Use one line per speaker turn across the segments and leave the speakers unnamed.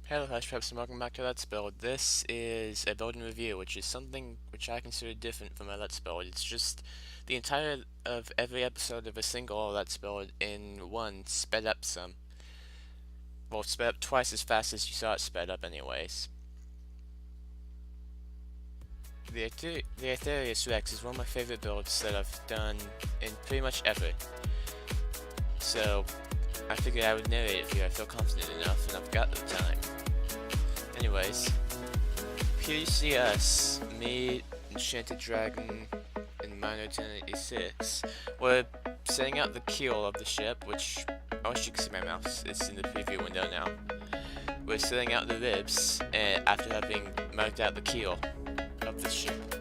Hello H.M.S and welcome back to Let's Build. This is a build and review, which is something which I consider different from a Let's Build. It's just the entire of every episode of a single Let's Build in one sped up some. Well, sped up twice as fast as you saw it sped up anyways. The Aetherius Rex is one of my favorite builds that I've done in pretty much ever. So, I figured I would narrate it here. I feel confident enough, and I've got the time. Anyways, here you see us, me, Enchanted Dragon, and Minor 1086. We're setting out the keel of the ship, which, oh, you can see my mouse, it's in the preview window now. We're setting out the ribs, after having marked out the keel of the ship.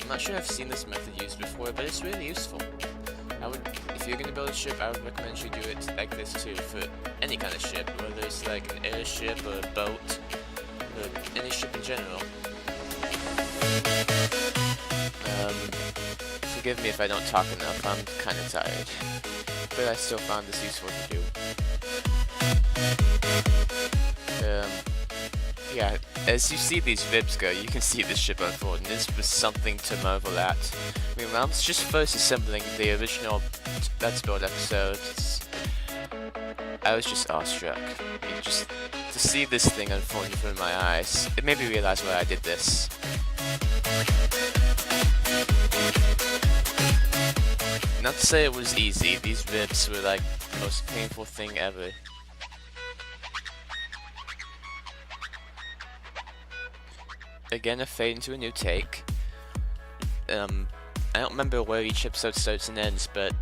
I'm not sure I've seen this method used before, but it's really useful. If you're gonna build a ship, I would recommend you do it like this too, for any kind of ship, whether it's like an airship or a boat, or any ship in general. Forgive me if I don't talk enough, I'm kinda tired, but I still found this useful to do. Yeah, as you see these ribs go, you can see the ship unfold, and this was something to marvel at. I mean, when I was just first assembling the original Let's Build episodes, I was just awestruck. I mean, just to see this thing unfold in front of my eyes, it made me realize why I did this. Not to say it was easy, these ribs were like the most painful thing ever. Again, a fade into a new take. I don't remember where each episode starts and ends, but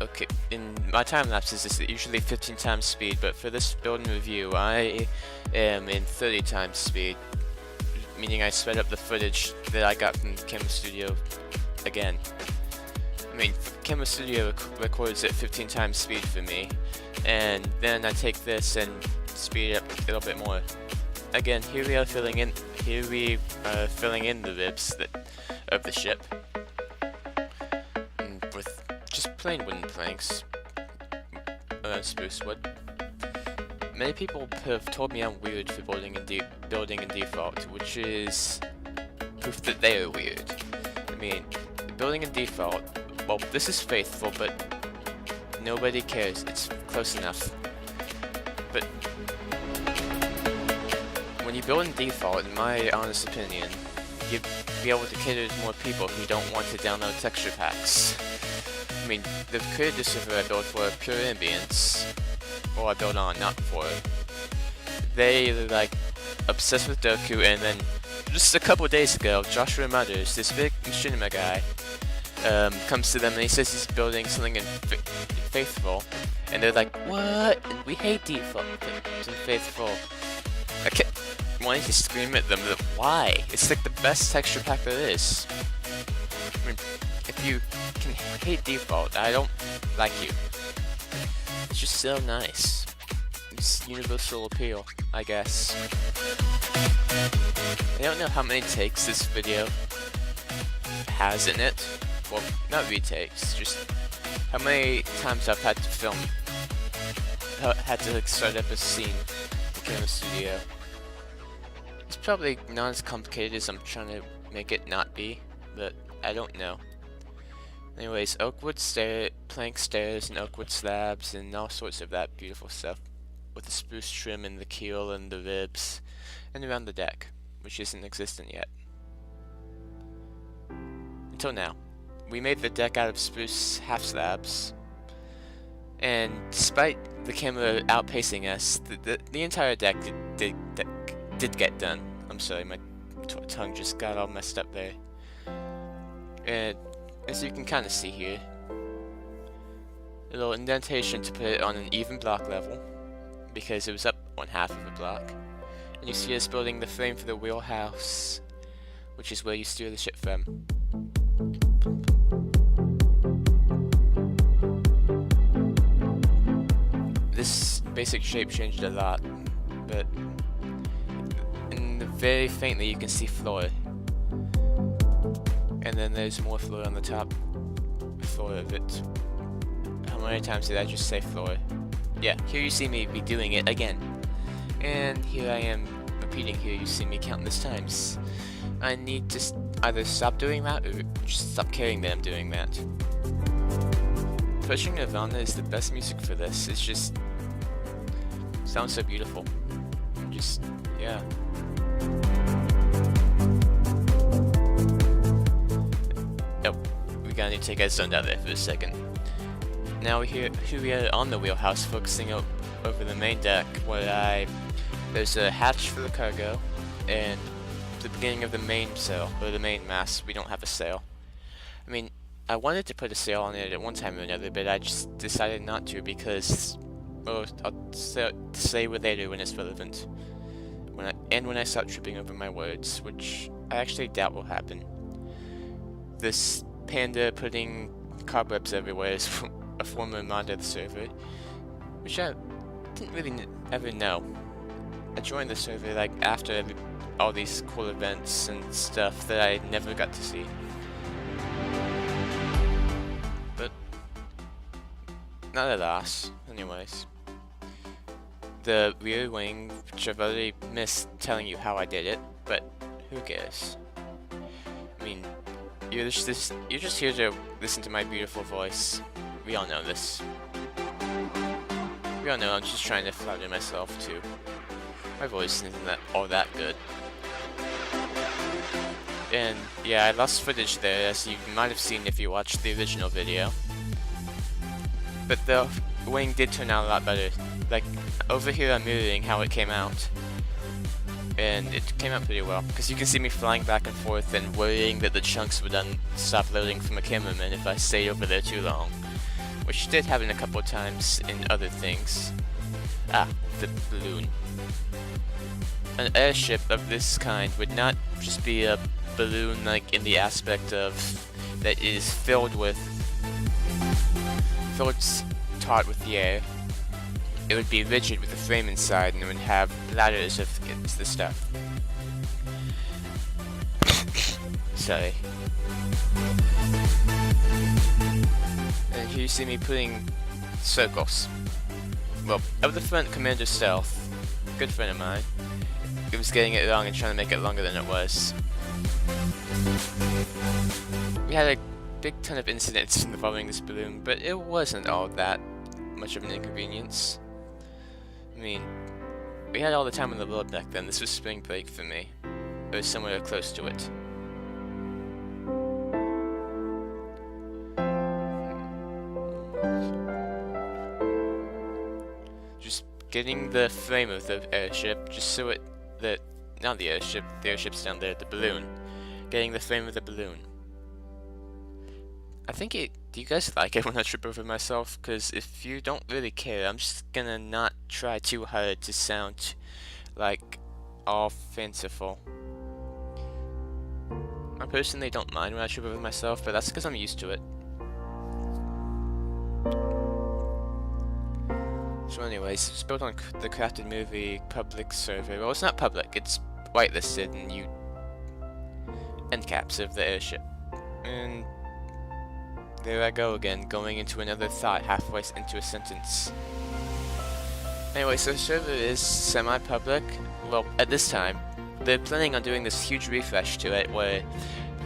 okay, in my time lapses it's usually 15 times speed, but for this build and review I am in 30 times speed, meaning I sped up the footage that I got from Camera Studio again. I mean, Camera Studio records at 15 times speed for me, and then I take this and speed it up a little bit more. Again, here we are filling in the ribs of the ship, with just plain wooden planks, spruce wood. Many people have told me I'm weird for building in default, which is proof that they are weird. I mean, building in default, well, this is faithful, but nobody cares. It's close enough. But when you build in default, in my honest opinion, you'll be able to cater to more people who don't want to download texture packs. I mean, the creator server I built for pure ambience, or I built on, not for it. They're like obsessed with Doku, and then just a couple days ago, Joshua Mothers, this big machinima guy, comes to them and he says he's building something in Faithful, and they're like, what? And we hate default in Faithful. I kept wanting to scream at them, that why? It's like the best texture pack there is. I mean, if you can hate default, I don't like you. It's just so nice. It's universal appeal, I guess. I don't know how many takes this video has in it. Well, not retakes, just how many times I've had to film, had to like, start up a scene in Camera Studio. It's probably not as complicated as I'm trying to make it not be, but I don't know. Anyways, oakwood plank stairs and oakwood slabs and all sorts of that beautiful stuff, with the spruce trim and the keel and the ribs, and around the deck, which isn't existent yet. Until now. We made the deck out of spruce half slabs, and despite the camera outpacing us, the entire deck did get done. I'm sorry, my tongue just got all messed up there. And as you can kind of see here, a little indentation to put it on an even block level, because it was up one half of a block. And you see us building the frame for the wheelhouse, which is where you steer the ship from. This basic shape changed a lot, but very faintly you can see floor. And then there's more floor on the top floor of it. How many times did I just say floor? Yeah, here you see me be doing it again. And here I am repeating here, you see me countless times. I need to either stop doing that or just stop caring that I'm doing that. Pushing Nirvana is the best music for this. It's just sounds so beautiful. Just yeah. Oh, we gotta need to get zoned out there for a second. Now here we are on the wheelhouse, focusing over the main deck, where there's a hatch for the cargo, and the beginning of the main sail, or the main mast. We don't have a sail. I mean, I wanted to put a sail on it at one time or another, but I just decided not to because, well, I'll say what they do when it's relevant. When I start tripping over my words, which I actually doubt will happen. This panda putting cobwebs everywhere is a former mod of the server, which I didn't really ever know. I joined the server like after all these cool events and stuff that I never got to see. But not a loss, anyways. The rear wing, which I've already missed telling you how I did it, but who cares? I mean, you're just here to listen to my beautiful voice. We all know this. We all know I'm just trying to flatter myself too. My voice isn't all that good. And yeah, I lost footage there, as you might have seen if you watched the original video. But the wing did turn out a lot better. Like, over here I'm mirroring how it came out. And it came out pretty well, because you can see me flying back and forth and worrying that the chunks would stop loading from a cameraman if I stayed over there too long. Which did happen a couple of times in other things. Ah, the balloon. An airship of this kind would not just be a balloon like in the aspect of that is filled taut with the air. It would be rigid with a frame inside, and it would have ladders of the stuff. Sorry. And here you see me putting circles. Well, up the front, Commander Stealth, good friend of mine, it was getting it wrong and trying to make it longer than it was. We had a big ton of incidents involving this balloon, but it wasn't all that much of an inconvenience. I mean, we had all the time on the world back then. This was spring break for me, or somewhere close to it. Just getting the frame of the airship, just so not the airship's down there, the balloon. Getting the frame of the balloon. I think do you guys like it when I trip over myself? Because if you don't really care, I'm just gonna not try too hard to sound like all fanciful. I personally don't mind when I trip over myself, but that's because I'm used to it. So anyways, it's built on the Crafted Movie public server. Well, it's not public, it's whitelisted and end caps of the airship. And there I go again, going into another thought halfway into a sentence. Anyway, so the server is semi-public. Well, at this time, they're planning on doing this huge refresh to it where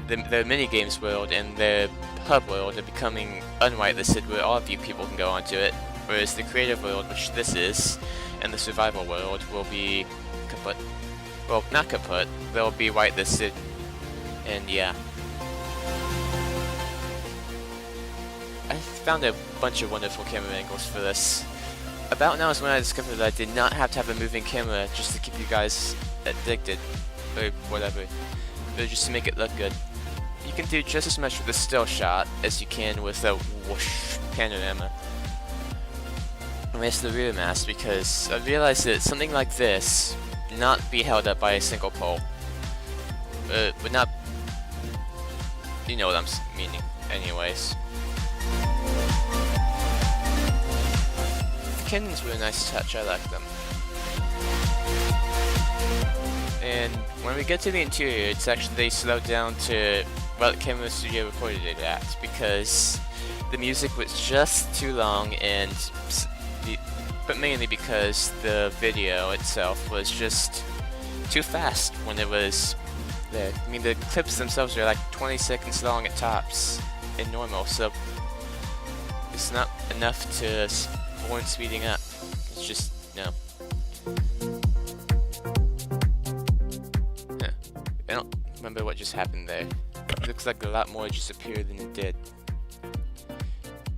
the minigames world and the hub world are becoming unwhitelisted, where all of you people can go onto it, whereas the creative world, which this is, and the survival world will be kaput. Well, not kaput, they'll be whitelisted, and yeah. I found a bunch of wonderful camera angles for this. About now is when I discovered that I did not have to have a moving camera just to keep you guys addicted, or whatever, but just to make it look good. You can do just as much with a still shot as you can with a whoosh panorama. I missed the rear mast because I realized that something like this would not be held up by a single pole. Would not... You know what I'm meaning. Anyways. The cannons were a nice touch, I like them. And when we get to the interior, it's actually slowed down to what Camera Studio recorded it at, because the music was just too long and but mainly because the video itself was just too fast when it was there. I mean, the clips themselves are like 20 seconds long at tops in normal, so it's not enough to warrant speeding up. It's just, no. Huh. I don't remember what just happened there. It looks like a lot more just appeared than it did.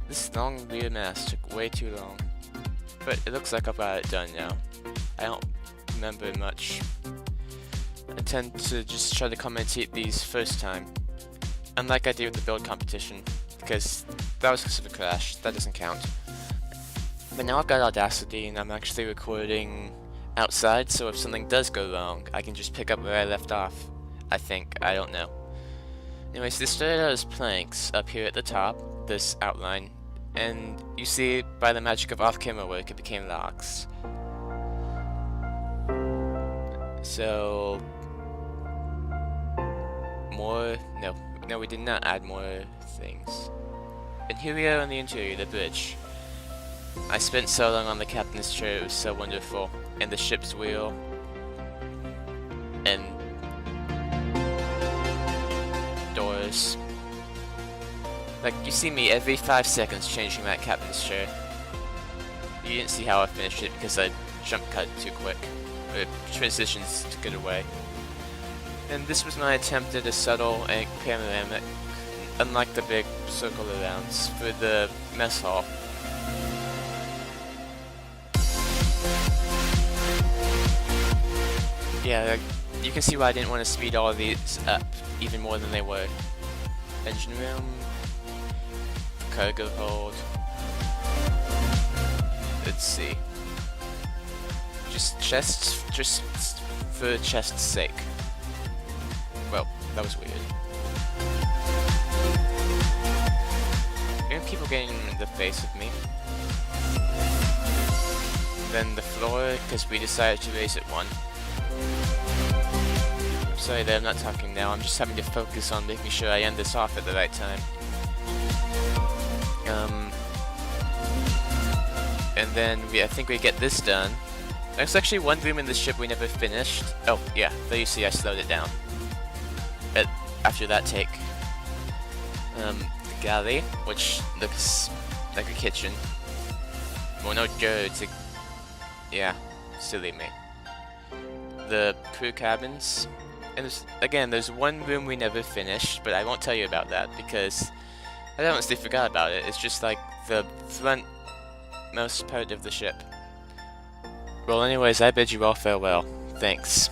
This long weird mask took way too long. But it looks like I've got it done now. I don't remember much. I tend to just try to commentate these first time. Unlike I did with the build competition, because that was because of a crash, that doesn't count. But now I've got Audacity and I'm actually recording outside, so if something does go wrong, I can just pick up where I left off. I think, I don't know. Anyways, this started out as planks up here at the top, this outline, and you see by the magic of off-camera work it became logs. So more, no we did not add more things. And here we are on the interior, the bridge. I spent so long on the captain's chair, it was so wonderful, and the ship's wheel, and doors. Like, you see me every 5 seconds changing that captain's chair. You didn't see how I finished it because I jump cut too quick, or transitions took it away. And this was my attempt at a subtle and panoramic, unlike the big circle arounds, for the mess hall. Yeah, like, you can see why I didn't want to speed all of these up even more than they were. Engine room, cargo hold. Let's see. Just chests, just for chest's sake. Well, that was weird. You know, people getting in the face with me. Then the floor, because we decided to raise it one. I'm sorry that I'm not talking now, I'm just having to focus on making sure I end this off at the right time. And then I think we get this done. There's actually one room in the ship we never finished. Oh, yeah, there you see I slowed it down. After that take. The galley, which looks like a kitchen. Well, no dirt, yeah, silly me. The crew cabins. And there's one room we never finished, but I won't tell you about that because I honestly forgot about it. It's just like the frontmost part of the ship. Well, anyways, I bid you all farewell. Thanks.